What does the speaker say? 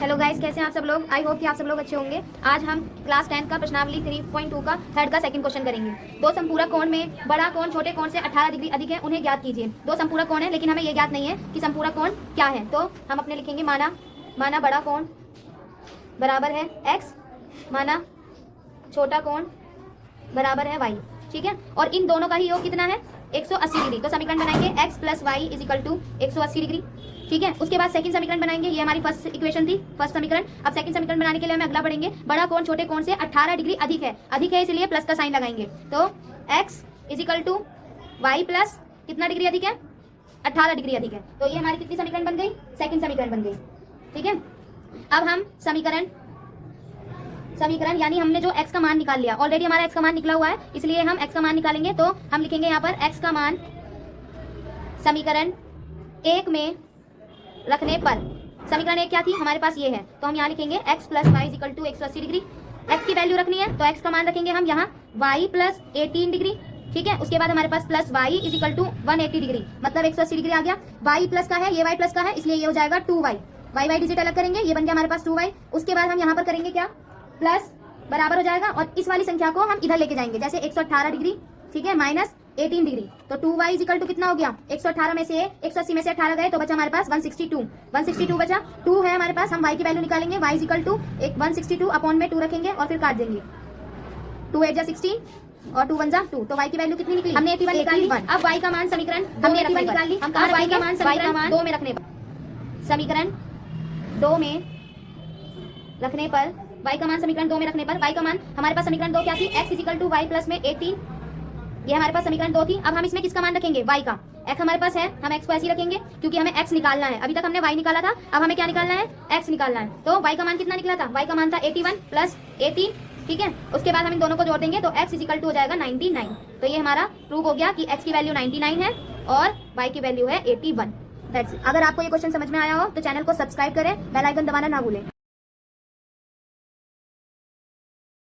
Hello guys, कैसे हैं आप सब लोग। आई होप कि आप सब लोग अच्छे होंगे। आज हम क्लास 10 का प्रश्नावली 3.2 का थर्ड का सेकंड क्वेश्चन करेंगे। दो संपूरक कोण में बड़ा कोण छोटे कोण से 18 डिग्री अधिक है, उन्हें ज्ञात कीजिए। दो संपूरक कोण है लेकिन हमें ये ज्ञात नहीं है कि संपूरक कोण क्या है, तो हम अपने लिखेंगे माना बड़ा कोण बराबर है x, माना छोटा कोण बराबर है y। ठीक है, और इन दोनों का ही योग कितना है 180 डिग्री। तो समीकरण बनाएंगे x plus y is equal to 180 degree. ठीक है, उसके बाद सेकंड समीकरण बनाएंगे। ये हमारी फर्स्ट इक्वेशन थी, फर्स्ट समीकरण। अब सेकंड समीकरण बनाने के लिए हमें अगला बढ़ेंगे। बड़ा कोण छोटे कोण से 18 डिग्री अधिक है इसलिए प्लस का साइन लगाएंगे। तो x is equal to y plus कितना डिग्री अधिक है 18 डिग्री अधिक है। तो ये हमारी कितनी समीकरण बन गई, सेकंड समीकरण बन गई। ठीक है, अब हम समीकरण यानी हमने जो x का मान निकाल लिया, ऑलरेडी हमारा x का मान निकला हुआ है, इसलिए हम x का मान निकालेंगे। तो हम लिखेंगे यहाँ पर x का मान समीकरण 1 में रखने पर, समीकरण 1 क्या थी हमारे पास ये है, तो हम यहाँ लिखेंगे x plus y is equal to 180 degree. x की वैल्यू रखनी है तो x का मान रखेंगे हम यहाँ y प्लस 18 डिग्री। ठीक है, उसके बाद हमारे पास plus y is equal to 180 degree, मतलब 180 डिग्री आ गया। y प्लस का है, ये y प्लस का है, इसलिए ये हो जाएगा 2y। y डिजिट अलग करेंगे, ये बन गया हमारे पास 2y। उसके बाद हम यहाँ पर करेंगे क्या, प्लस बराबर हो जाएगा और इस वाली संख्या को हम इधर लेके जाएंगे, जैसे 118 डिग्री। ठीक है, माइनस 18 डिग्री, तो 2y इज इक्वल टू कितना हो गया 118 में से 180 में से 18 गए तो बचा हमारे पास 162 बचा। 2 है हमारे पास, हम y की वैल्यू निकालेंगे। y is equal to 162 upon में 2 रखेंगे और फिर काट देंगे। 2 8 जा 16 और 2 1 जा 2, तो y की वैल्यू कितनी निकली, हमने 81 निकाल ली। अब y का मान समीकरण हमने 81 निकाल ली। हम y का मान समीकरण 2 में रखने पर, समीकरण 2 में रखने पर y का मान समीकरण 2 में रखने पर, y का मान हमारे पास समीकरण 2 क्या थी, x is equal to y plus में 18, ये हमारे पास समीकरण 2 थी। अब हम इसमें किसका मान रखेंगे, y का। x हमारे पास है, हम x को ऐसे ही रखेंगे क्योंकि हमें x निकालना है। अभी तक हमने y निकाला था, अब हमें क्या निकालना है, x निकालना है। तो y का मान कितना निकला था, y का मान था 81 प्लस 18। ठीक है, उसके बाद हम इन दोनों को जोड़ देंगे तो x इज इक्वल टू हो जाएगा 99। तो ये हमारा प्रूव हो गया कि x की वैल्यू 99 है और y की वैल्यू है 81। That's it. अगर आपको ये क्वेश्चन समझ में आया हो तो चैनल को सब्सक्राइब करें, बेल आइकन दबाना ना भूलें।